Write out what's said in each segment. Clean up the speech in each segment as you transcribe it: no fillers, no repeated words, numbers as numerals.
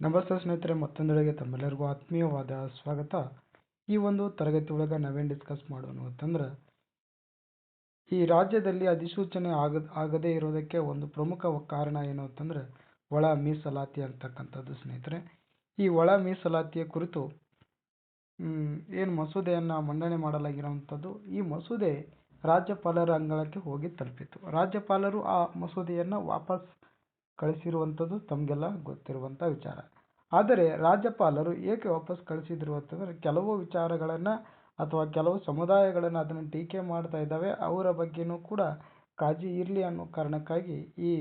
ನಮಸ್ತೆ ಸ್ನೇಹಿತರೆ, ಮತ್ತೊಂದೆಡೆಗೆ ತಮ್ಮೆಲ್ಲರಿಗೂ ಆತ್ಮೀಯವಾದ ಸ್ವಾಗತ. ಈ ಒಂದು ತರಗತಿ ಒಳಗೆ ನಾವೇನು ಡಿಸ್ಕಸ್ ಮಾಡೋಣ ಅಂತಂದ್ರೆ, ಈ ರಾಜ್ಯದಲ್ಲಿ ಅಧಿಸೂಚನೆ ಆಗದೇ ಇರೋದಕ್ಕೆ ಒಂದು ಪ್ರಮುಖ ಕಾರಣ ಏನು ಅಂತಂದ್ರೆ ಒಳ ಮೀಸಲಾತಿ ಅಂತಕ್ಕಂಥದ್ದು. ಸ್ನೇಹಿತರೆ, ಈ ಒಳ ಮೀಸಲಾತಿಯ ಕುರಿತು ಏನು ಮಸೂದೆಯನ್ನು ಮಂಡನೆ ಮಾಡಲಾಗಿರುವಂಥದ್ದು, ಈ ಮಸೂದೆ ರಾಜ್ಯಪಾಲರ ಅಂಗಳಕ್ಕೆ ಹೋಗಿ ತಲುಪಿತು. ರಾಜ್ಯಪಾಲರು ಆ ಮಸೂದೆಯನ್ನು ವಾಪಸ್ ಕಳಿಸಿರುವಂಥದ್ದು ತಮಗೆಲ್ಲ ಗೊತ್ತಿರುವಂಥ ವಿಚಾರ. ಆದರೆ ರಾಜ್ಯಪಾಲರು ಏಕೆ ವಾಪಸ್ ಕಳಿಸಿದ್ರು ಅಂತಂದರೆ, ಕೆಲವು ವಿಚಾರಗಳನ್ನು ಅಥವಾ ಕೆಲವು ಸಮುದಾಯಗಳನ್ನು ಅದನ್ನು ಟೀಕೆ ಮಾಡ್ತಾ ಇದ್ದಾವೆ, ಅವರ ಬಗ್ಗೆನೂ ಕೂಡ ಕಾಳಜಿ ಇರಲಿ ಅನ್ನೋ ಕಾರಣಕ್ಕಾಗಿ ಈ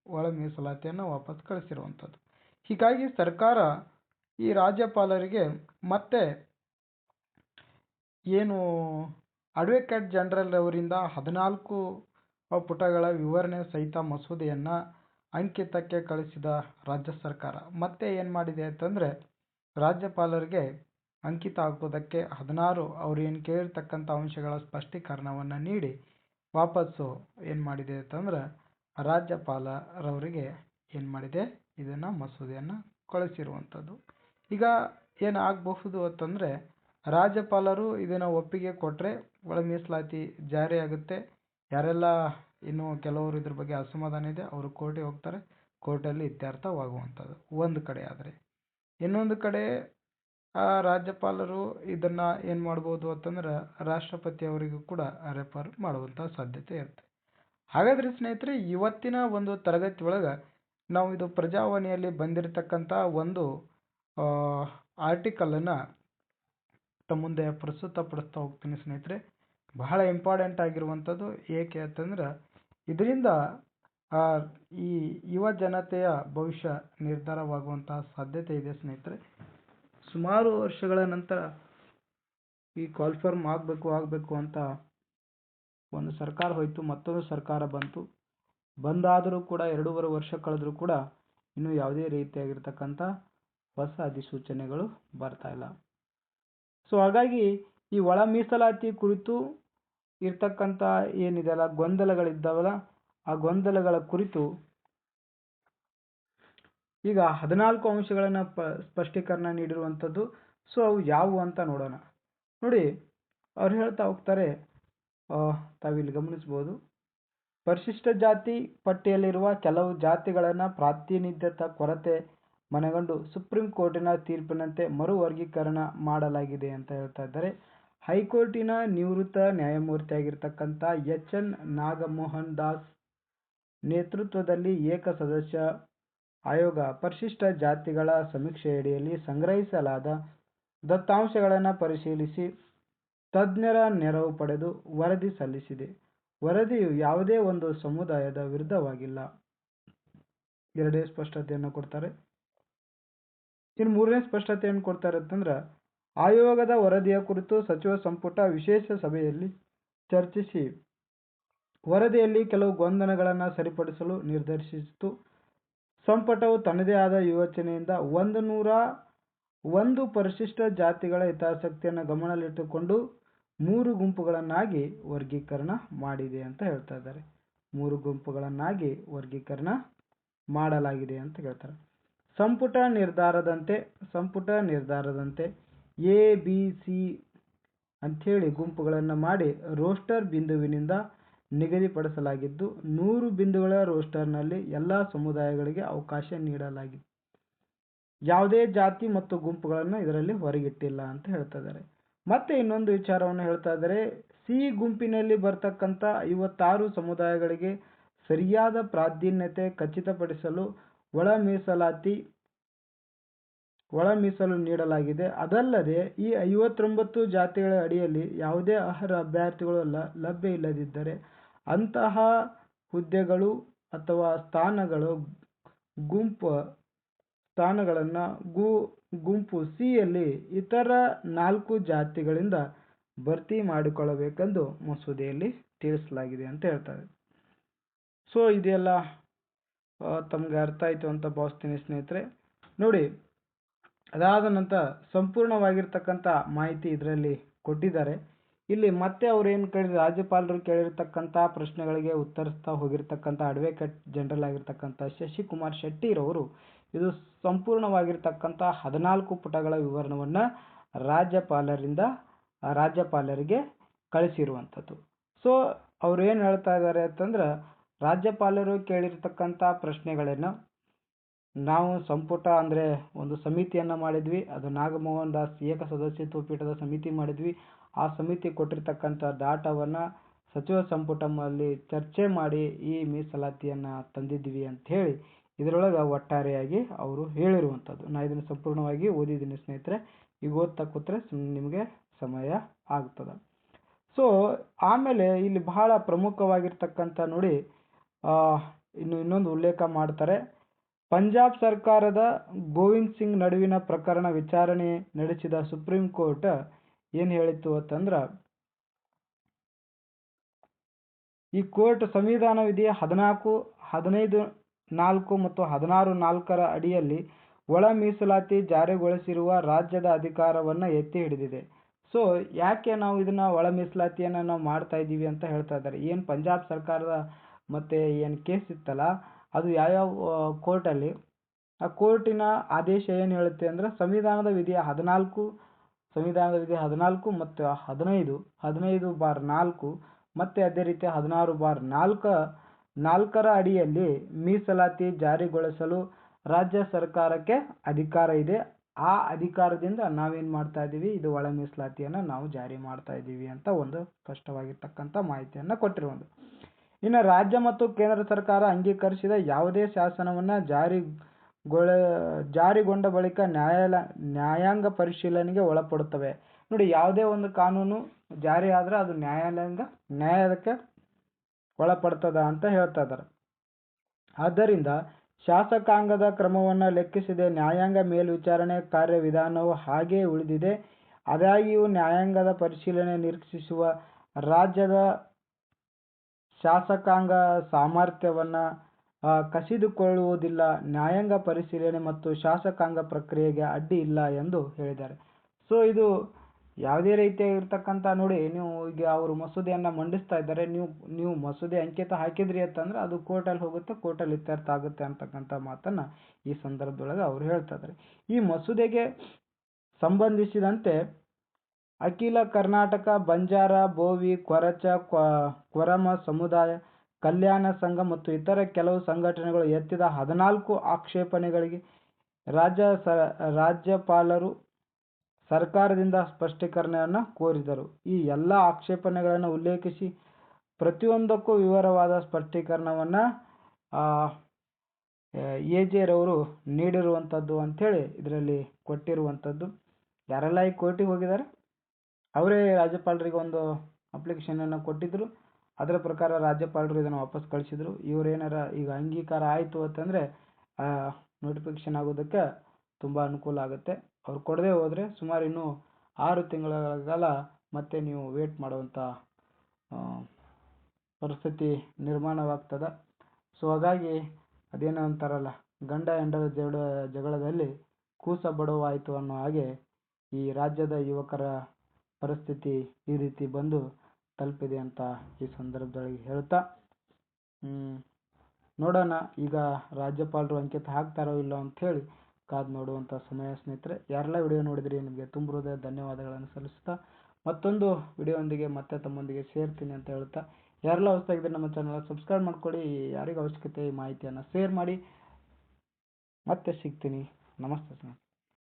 ಒಳ ಮೀಸಲಾತಿಯನ್ನು ವಾಪಸ್ ಕಳಿಸಿರುವಂಥದ್ದು. ಹೀಗಾಗಿ ಸರ್ಕಾರ ಈ ರಾಜ್ಯಪಾಲರಿಗೆ ಮತ್ತೆ ಏನು ಅಡ್ವೊಕೇಟ್ ಜನರಲ್ ಅವರಿಂದ 14 ಪುಟಗಳ ವಿವರಣೆ ಸಹಿತ ಮಸೂದೆಯನ್ನು ಅಂಕಿತಕ್ಕೆ ಕಳಿಸಿದ ರಾಜ್ಯ ಸರ್ಕಾರ ಮತ್ತೆ ಏನು ಮಾಡಿದೆ ಅಂತಂದರೆ, ರಾಜ್ಯಪಾಲರಿಗೆ ಅಂಕಿತ ಹಾಕೋದಕ್ಕೆ 16 ಅವ್ರು ಏನು ಕೇಳಿರ್ತಕ್ಕಂಥ ಅಂಶಗಳ ಸ್ಪಷ್ಟೀಕರಣವನ್ನು ನೀಡಿ ವಾಪಸ್ಸು ಏನು ಮಾಡಿದೆ ಅಂತಂದ್ರೆ ರಾಜ್ಯಪಾಲರವರಿಗೆ ಏನು ಮಾಡಿದೆ, ಇದನ್ನು ಮಸೂದೆಯನ್ನು ಕಳಿಸಿರುವಂಥದ್ದು. ಈಗ ಏನು ಆಗಬಹುದು ಅಂತಂದರೆ, ರಾಜ್ಯಪಾಲರು ಇದನ್ನು ಒಪ್ಪಿಗೆ ಕೊಟ್ಟರೆ ಒಳ ಮೀಸಲಾತಿ ಜಾರಿಯಾಗುತ್ತೆ. ಯಾರೆಲ್ಲ ಇನ್ನು ಕೆಲವರು ಇದ್ರ ಬಗ್ಗೆ ಅಸಮಾಧಾನ ಇದೆ ಅವರು ಕೋರ್ಟಿಗೆ ಹೋಗ್ತಾರೆ, ಕೋರ್ಟಲ್ಲಿ ಇತ್ಯರ್ಥವಾಗುವಂಥದ್ದು ಒಂದು ಕಡೆ. ಆದರೆ ಇನ್ನೊಂದು ಕಡೆ ರಾಜ್ಯಪಾಲರು ಇದನ್ನು ಏನು ಮಾಡ್ಬೋದು ಅಂತಂದ್ರೆ ರಾಷ್ಟ್ರಪತಿ ಅವರಿಗೂ ಕೂಡ ರೆಫರ್ ಮಾಡುವಂಥ ಸಾಧ್ಯತೆ ಇರುತ್ತೆ. ಹಾಗಾದರೆ ಸ್ನೇಹಿತರೆ, ಇವತ್ತಿನ ಒಂದು ತರಗತಿ ಒಳಗೆ ನಾವು ಇದು ಪ್ರಜಾವಾಣಿಯಲ್ಲಿ ಬಂದಿರತಕ್ಕಂಥ ಒಂದು ಆರ್ಟಿಕಲನ್ನು ತಮ್ಮ ಮುಂದೆ ಪ್ರಸ್ತುತಪಡಿಸ್ತಾ ಹೋಗ್ತೀನಿ ಸ್ನೇಹಿತರೆ. ಬಹಳ ಇಂಪಾರ್ಟೆಂಟ್ ಆಗಿರುವಂಥದ್ದು. ಏಕೆ ಅಂತಂದ್ರೆ ಇದರಿಂದ ಈ ಯುವ ಜನತೆಯ ಭವಿಷ್ಯ ನಿರ್ಧಾರವಾಗುವಂತಹ ಸಾಧ್ಯತೆ ಇದೆ ಸ್ನೇಹಿತರೆ. ಸುಮಾರು ವರ್ಷಗಳ ನಂತರ ಈ ಕಾಲ್ಫರ್ಮ್ ಆಗಬೇಕು ಅಂತ ಒಂದು ಸರ್ಕಾರ ಹೋಯಿತು, ಮತ್ತೊಂದು ಸರ್ಕಾರ ಬಂದಾದರೂ ಕೂಡ 2.5 ವರ್ಷ ಕಳೆದರೂ ಕೂಡ ಇನ್ನೂ ಯಾವುದೇ ರೀತಿಯಾಗಿರ್ತಕ್ಕಂಥ ಹೊಸ ಅಧಿಸೂಚನೆಗಳು ಬರ್ತಾ ಇಲ್ಲ. ಸೊ ಹಾಗಾಗಿ ಈ ಒಳ ಮೀಸಲಾತಿ ಕುರಿತು ಇರ್ತಕ್ಕಂಥ ಏನಿದೆಯಲ್ಲ ಗೊಂದಲಗಳಿದ್ದಾವಲ್ಲ, ಆ ಗೊಂದಲಗಳ ಕುರಿತು ಈಗ 14 ಅಂಶಗಳನ್ನು ಸ್ಪಷ್ಟೀಕರಣ ನೀಡಿರುವಂಥದ್ದು. ಸೊ ಅವು ಯಾವುವು ಅಂತ ನೋಡೋಣ. ನೋಡಿ, ಅವ್ರು ಹೇಳ್ತಾ ಹೋಗ್ತಾರೆ, ತಾವಿಲ್ಲಿ ಗಮನಿಸ್ಬೋದು, ಪರಿಶಿಷ್ಟ ಜಾತಿ ಪಟ್ಟಿಯಲ್ಲಿರುವ ಕೆಲವು ಜಾತಿಗಳನ್ನು ಪ್ರಾತಿನಿಧ್ಯದ ಕೊರತೆ ಮನಗಂಡು ಸುಪ್ರೀಂ ಕೋರ್ಟಿನ ತೀರ್ಪಿನಂತೆ ಮರು ವರ್ಗೀಕರಣ ಮಾಡಲಾಗಿದೆ ಅಂತ ಹೇಳ್ತಾ ಇದ್ದಾರೆ. ಹೈಕೋರ್ಟಿನ ನಿವೃತ್ತ ನ್ಯಾಯಮೂರ್ತಿಯಾಗಿರ್ತಕ್ಕಂಥ ಎನ್ ನಾಗಮೋಹನ್ ದಾಸ್ ನೇತೃತ್ವದಲ್ಲಿ ಏಕಸದಸ್ಯ ಆಯೋಗ ಪರಿಶಿಷ್ಟ ಜಾತಿಗಳ ಸಮೀಕ್ಷೆಯಡಿಯಲ್ಲಿ ಸಂಗ್ರಹಿಸಲಾದ ದತ್ತಾಂಶಗಳನ್ನು ಪರಿಶೀಲಿಸಿ ತಜ್ಞರ ನೆರವು ಪಡೆದು ವರದಿ ಸಲ್ಲಿಸಿದೆ. ವರದಿಯು ಯಾವುದೇ ಒಂದು ಸಮುದಾಯದ ವಿರುದ್ಧವಾಗಿಲ್ಲ. ಎರಡನೇ ಸ್ಪಷ್ಟತೆಯನ್ನು ಕೊಡ್ತಾರೆ. ಇನ್ನು ಮೂರನೇ ಸ್ಪಷ್ಟತೆಯನ್ನು ಕೊಡ್ತಾರೆ ಅಂತಂದ್ರೆ, ಆಯೋಗದ ವರದಿಯ ಕುರಿತು ಸಚಿವ ಸಂಪುಟ ವಿಶೇಷ ಸಭೆಯಲ್ಲಿ ಚರ್ಚಿಸಿ ವರದಿಯಲ್ಲಿ ಕೆಲವು ಗೊಂದಲಗಳನ್ನು ಸರಿಪಡಿಸಲು ನಿರ್ಧರಿಸಿತು. ಸಂಪುಟವು ತನ್ನದೇ ಆದ ಯೋಚನೆಯಿಂದ 101 ಪರಿಶಿಷ್ಟ ಜಾತಿಗಳ ಹಿತಾಸಕ್ತಿಯನ್ನು ಗಮನದಲ್ಲಿಟ್ಟುಕೊಂಡು 3 ಗುಂಪುಗಳನ್ನಾಗಿ ವರ್ಗೀಕರಣ ಮಾಡಿದೆ ಅಂತ ಹೇಳ್ತಾ ಇದ್ದಾರೆ. 3 ಗುಂಪುಗಳನ್ನಾಗಿ ವರ್ಗೀಕರಣ ಮಾಡಲಾಗಿದೆ ಅಂತ ಹೇಳ್ತಾರೆ. ಸಂಪುಟ ನಿರ್ಧಾರದಂತೆ ABC ಅಂಥೇಳಿ ಗುಂಪುಗಳನ್ನು ಮಾಡಿ ರೋಸ್ಟರ್ ಬಿಂದುವಿನಿಂದ ನಿಗದಿಪಡಿಸಲಾಗಿದ್ದು, 100 ಬಿಂದುಗಳ ರೋಸ್ಟರ್ನಲ್ಲಿ ಎಲ್ಲ ಸಮುದಾಯಗಳಿಗೆ ಅವಕಾಶ ನೀಡಲಾಗಿದೆ. ಯಾವುದೇ ಜಾತಿ ಮತ್ತು ಗುಂಪುಗಳನ್ನು ಇದರಲ್ಲಿ ಹೊರಗಿಟ್ಟಿಲ್ಲ ಅಂತ ಹೇಳ್ತಾ ಇದ್ದಾರೆ. ಮತ್ತೆ ಇನ್ನೊಂದು ವಿಚಾರವನ್ನು ಹೇಳ್ತಾ ಇದ್ದಾರೆ, ಸಿ ಗುಂಪಿನಲ್ಲಿ ಬರ್ತಕ್ಕಂಥ 56 ಸಮುದಾಯಗಳಿಗೆ ಸರಿಯಾದ ಪ್ರಾಧಾನ್ಯತೆ ಖಚಿತಪಡಿಸಲು ಒಳ ಮೀಸಲು ನೀಡಲಾಗಿದೆ. ಅದಲ್ಲದೆ ಈ 59 ಜಾತಿಗಳ ಅಡಿಯಲ್ಲಿ ಯಾವುದೇ ಅರ್ಹ ಅಭ್ಯರ್ಥಿಗಳು ಲಭ್ಯ ಇಲ್ಲದಿದ್ದರೆ ಅಂತಹ ಹುದ್ದೆಗಳು ಅಥವಾ ಸ್ಥಾನಗಳನ್ನು ಗುಂಪು ಸಿಯಲ್ಲಿ ಇತರ 4 ಜಾತಿಗಳಿಂದ ಭರ್ತಿ ಮಾಡಿಕೊಳ್ಳಬೇಕೆಂದು ಮಸೂದೆಯಲ್ಲಿ ತಿಳಿಸಲಾಗಿದೆ ಅಂತ ಹೇಳ್ತಾರೆ. ಸೊ ಇದೆಲ್ಲ ತಮಗೆ ಅರ್ಥ ಆಯಿತು ಅಂತ ಭಾವಿಸ್ತೀನಿ ಸ್ನೇಹಿತರೆ. ನೋಡಿ, ಅದಾದ ನಂತರ ಸಂಪೂರ್ಣವಾಗಿರ್ತಕ್ಕಂಥ ಮಾಹಿತಿ ಇದರಲ್ಲಿ ಕೊಟ್ಟಿದ್ದಾರೆ. ಇಲ್ಲಿ ಮತ್ತೆ ಅವ್ರು ಏನು ಕೇಳಿದ್ರು, ರಾಜ್ಯಪಾಲರು ಕೇಳಿರ್ತಕ್ಕಂಥ ಪ್ರಶ್ನೆಗಳಿಗೆ ಉತ್ತರಿಸ್ತಾ ಹೋಗಿರ್ತಕ್ಕಂಥ ಅಡ್ವೊಕೇಟ್ ಜನರಲ್ ಆಗಿರ್ತಕ್ಕಂಥ ಶಶಿಕುಮಾರ್ ಶೆಟ್ಟಿರವರು ಇದು ಸಂಪೂರ್ಣವಾಗಿರ್ತಕ್ಕಂಥ 14 ಪುಟಗಳ ವಿವರಣವನ್ನು ರಾಜ್ಯಪಾಲರಿಗೆ ಕಳಿಸಿರುವಂಥದ್ದು. ಸೊ ಅವ್ರು ಏನು ಹೇಳ್ತಾ ಇದ್ದಾರೆ ಅಂತಂದ್ರೆ, ರಾಜ್ಯಪಾಲರು ಕೇಳಿರ್ತಕ್ಕಂಥ ಪ್ರಶ್ನೆಗಳನ್ನು ನಾವು ಸಂಪುಟ ಅಂದರೆ ಒಂದು ಸಮಿತಿಯನ್ನು ಮಾಡಿದ್ವಿ. ಅದು ನಾಗಮೋಹನ್ ದಾಸ್ ಏಕಸದಸ್ಯತ್ವ ಪೀಠದ ಸಮಿತಿ ಮಾಡಿದ್ವಿ. ಆ ಸಮಿತಿ ಕೊಟ್ಟಿರ್ತಕ್ಕಂಥ ಡಾಟಾವನ್ನು ಸಚಿವ ಸಂಪುಟದಲ್ಲಿ ಚರ್ಚೆ ಮಾಡಿ ಈ ಮೀಸಲಾತಿಯನ್ನು ತಂದಿದ್ವಿ ಅಂತ ಹೇಳಿ ಇದರೊಳಗೆ ಒಟ್ಟಾರೆಯಾಗಿ ಅವರು ಹೇಳಿರುವಂಥದ್ದು. ನಾನು ಇದನ್ನು ಸಂಪೂರ್ಣವಾಗಿ ಓದಿದ್ದೀನಿ ಸ್ನೇಹಿತರೆ. ಈಗ ಓದ್ತಾ ಕೂತ್ರೆ ನಿಮಗೆ ಸಮಯ ಆಗ್ತದೆ. ಸೊ ಆಮೇಲೆ ಇಲ್ಲಿ ಬಹಳ ಪ್ರಮುಖವಾಗಿರ್ತಕ್ಕಂಥ ನೋಡಿ, ಇನ್ನೊಂದು ಉಲ್ಲೇಖ ಮಾಡ್ತಾರೆ. ಪಂಜಾಬ್ ಸರ್ಕಾರದ ಗೋವಿಂದ್ ಸಿಂಗ್ ನಡುವಿನ ಪ್ರಕರಣ ವಿಚಾರಣೆ ನಡೆಸಿದ ಸುಪ್ರೀಂ ಕೋರ್ಟ್ ಏನು ಹೇಳಿತ್ತು ಅಂತಂದ್ರೆ, ಈ ಕೋರ್ಟ್ ಸಂವಿಧಾನ ವಿಧಿಯ 14, 15(4) ಮತ್ತು 16(4) ಅಡಿಯಲ್ಲಿ ಒಳ ಮೀಸಲಾತಿ ಜಾರಿಗೊಳಿಸಿರುವ ರಾಜ್ಯದ ಅಧಿಕಾರವನ್ನು ಎತ್ತಿ ಹಿಡಿದಿದೆ. ಸೊ ಯಾಕೆ ನಾವು ಇದನ್ನ ಒಳ ಮೀಸಲಾತಿಯನ್ನು ನಾವು ಮಾಡ್ತಾ ಇದ್ದೀವಿ ಅಂತ ಹೇಳ್ತಾ ಇದ್ದಾರೆ. ಏನು ಪಂಜಾಬ್ ಸರ್ಕಾರದ ಮತ್ತೆ ಏನು ಕೇಸ್ ಇತ್ತಲ್ಲ, ಅದು ಯಾವ್ಯಾವ ಕೋರ್ಟಲ್ಲಿ, ಆ ಕೋರ್ಟಿನ ಆದೇಶ ಏನು ಹೇಳುತ್ತೆ ಅಂದರೆ, ಸಂವಿಧಾನದ ವಿಧಿಯ 14 ಮತ್ತು 15(4) ಮತ್ತು ಅದೇ ರೀತಿ 16(4) ಅಡಿಯಲ್ಲಿ ಮೀಸಲಾತಿ ಜಾರಿಗೊಳಿಸಲು ರಾಜ್ಯ ಸರ್ಕಾರಕ್ಕೆ ಅಧಿಕಾರ ಇದೆ. ಆ ಅಧಿಕಾರದಿಂದ ನಾವೇನು ಮಾಡ್ತಾ ಇದ್ದೀವಿ, ಇದು ಒಳ ಮೀಸಲಾತಿಯನ್ನು ನಾವು ಜಾರಿ ಮಾಡ್ತಾ ಇದ್ದೀವಿ ಅಂತ ಒಂದು ಸ್ಪಷ್ಟವಾಗಿರ್ತಕ್ಕಂಥ ಮಾಹಿತಿಯನ್ನು ಕೊಟ್ಟಿರುವುದು. ಇನ್ನು ರಾಜ್ಯ ಮತ್ತು ಕೇಂದ್ರ ಸರ್ಕಾರ ಅಂಗೀಕರಿಸಿದ ಯಾವುದೇ ಶಾಸನವನ್ನು ಜಾರಿಗೊಂಡ ಬಳಿಕ ನ್ಯಾಯಾಂಗ ಪರಿಶೀಲನೆಗೆ ಒಳಪಡುತ್ತವೆ. ನೋಡಿ, ಯಾವುದೇ ಒಂದು ಕಾನೂನು ಜಾರಿ ಆದ್ರೆ ಅದು ನ್ಯಾಯಾಲಯಕ್ಕೆ ಒಳಪಡ್ತದ ಅಂತ ಹೇಳ್ತಾ ಇದ್ದಾರೆ. ಆದ್ದರಿಂದ ಶಾಸಕಾಂಗದ ಕ್ರಮವನ್ನು ಲೆಕ್ಕಿಸದೆ ನ್ಯಾಯಾಂಗ ಮೇಲ್ವಿಚಾರಣೆ ಕಾರ್ಯವಿಧಾನವು ಹಾಗೇ ಉಳಿದಿದೆ. ಆದಾಗ್ಯೂ ನ್ಯಾಯಾಂಗದ ಪರಿಶೀಲನೆ ನಿರೀಕ್ಷಿಸುವ ರಾಜ್ಯದ ಶಾಸಕಾಂಗ ಸಾಮರ್ಥ್ಯವನ್ನು ಕಸಿದುಕೊಳ್ಳುವುದಿಲ್ಲ. ನ್ಯಾಯಾಂಗ ಪರಿಶೀಲನೆ ಮತ್ತು ಶಾಸಕಾಂಗ ಪ್ರಕ್ರಿಯೆಗೆ ಅಡ್ಡಿ ಇಲ್ಲ ಎಂದು ಹೇಳಿದ್ದಾರೆ. ಸೊ ಇದು ಯಾವುದೇ ರೀತಿಯಾಗಿರ್ತಕ್ಕಂಥ ನೋಡಿ, ನೀವು ಈಗ ಅವರು ಮಸೂದೆಯನ್ನು ಮಂಡಿಸ್ತಾ ಇದ್ದಾರೆ, ನೀವು ಮಸೂದೆ ಅಂಕಿತ ಹಾಕಿದ್ರಿ ಅಂತಂದ್ರೆ ಅದು ಕೋರ್ಟಲ್ಲಿ ಹೋಗುತ್ತೆ, ಕೋರ್ಟಲ್ಲಿ ಇತ್ಯರ್ಥ ಆಗುತ್ತೆ ಅಂತಕ್ಕಂಥ ಮಾತನ್ನು ಈ ಸಂದರ್ಭದೊಳಗೆ ಅವರು ಹೇಳ್ತಾ ಇದ್ದಾರೆ. ಈ ಮಸೂದೆಗೆ ಸಂಬಂಧಿಸಿದಂತೆ ಅಖಿಲ ಕರ್ನಾಟಕ ಬಂಜಾರ, ಬೋವಿ, ಕೊರಚ, ಕೊರಮ ಸಮುದಾಯ ಕಲ್ಯಾಣ ಸಂಘ ಮತ್ತು ಇತರ ಕೆಲವು ಸಂಘಟನೆಗಳು ಎತ್ತಿದ 14 ಆಕ್ಷೇಪಣೆಗಳಿಗೆ ರಾಜ್ಯಪಾಲರು ಸರ್ಕಾರದಿಂದ ಸ್ಪಷ್ಟೀಕರಣವನ್ನು ಕೋರಿದರು. ಈ ಎಲ್ಲ ಆಕ್ಷೇಪಣೆಗಳನ್ನು ಉಲ್ಲೇಖಿಸಿ ಪ್ರತಿಯೊಂದಕ್ಕೂ ವಿವರವಾದ ಸ್ಪಷ್ಟೀಕರಣವನ್ನು ಎಜೆರವರು ನೀಡಿರುವಂಥದ್ದು ಅಂಥೇಳಿ ಇದರಲ್ಲಿ ಕೊಟ್ಟಿರುವಂಥದ್ದು. ಯಾರೆಲ್ಲ ಈ ಕೋರ್ಟಿಗೆ ಹೋಗಿದ್ದಾರೆ ಅವರೇ ರಾಜ್ಯಪಾಲರಿಗೆ ಒಂದು ಅಪ್ಲಿಕೇಶನನ್ನು ಕೊಟ್ಟಿದ್ದರು. ಅದರ ಪ್ರಕಾರ ರಾಜ್ಯಪಾಲರು ಇದನ್ನು ವಾಪಸ್ ಕಳಿಸಿದರು. ಇವರೇನಾರ ಈಗ ಅಂಗೀಕಾರ ಆಯಿತು ಅಂತಂದರೆ ನೋಟಿಫಿಕೇಶನ್ ಆಗೋದಕ್ಕೆ ತುಂಬ ಅನುಕೂಲ ಆಗುತ್ತೆ. ಅವ್ರು ಕೊಡದೆ ಹೋದರೆ ಸುಮಾರು ಇನ್ನೂ 6 ತಿಂಗಳ ಕಾಲ ಮತ್ತೆ ನೀವು ವೇಟ್ ಮಾಡುವಂಥ ಪರಿಸ್ಥಿತಿ ನಿರ್ಮಾಣವಾಗ್ತದೆ. ಸೊ ಹಾಗಾಗಿ ಅದೇನೋ ಅಂತಾರಲ್ಲ, ಗಂಡ ಹೆಂಡರ ಜಗಳದಲ್ಲಿ ಕೂಸ ಬಡವಾಯಿತು ಅನ್ನೋ ಹಾಗೆ ಈ ರಾಜ್ಯದ ಯುವಕರ ಪರಿಸ್ಥಿತಿ ಈ ರೀತಿ ಬಂದು ತಲುಪಿದೆ ಅಂತ ಈ ಸಂದರ್ಭದಲ್ಲಿ ಹೇಳ್ತಾ, ನೋಡೋಣ ಈಗ ರಾಜ್ಯಪಾಲರು ಅಂಕಿತ ಹಾಕ್ತಾರೋ ಇಲ್ಲೋ ಅಂಥೇಳಿ ಕಾದು ನೋಡುವಂಥ ಸಮಯ ಸ್ನೇಹಿತರೆ. ಯಾರೆಲ್ಲ ವಿಡಿಯೋ ನೋಡಿದ್ರಿ ನಿಮಗೆ ತುಂಬ ಹೃದಯ ಧನ್ಯವಾದಗಳನ್ನು ಸಲ್ಲಿಸ್ತಾ ಮತ್ತೊಂದು ವಿಡಿಯೋದೊಂದಿಗೆ ಮತ್ತೆ ತಮ್ಮೊಂದಿಗೆ ಸೇರ್ತೀನಿ ಅಂತ ಹೇಳ್ತಾ, ಯಾರೆಲ್ಲ ಹೊಸದಾಗಿದ್ದರೆ ನಮ್ಮ ಚಾನಲ್ ಸಬ್ಸ್ಕ್ರೈಬ್ ಮಾಡ್ಕೊಳ್ಳಿ. ಯಾರಿಗೆ ಅವಶ್ಯಕತೆ ಈ ಮಾಹಿತಿಯನ್ನು ಶೇರ್ ಮಾಡಿ. ಮತ್ತೆ ಸಿಗ್ತೀನಿ. ನಮಸ್ತೆ ಸ್ನೇಹಿತರೆ.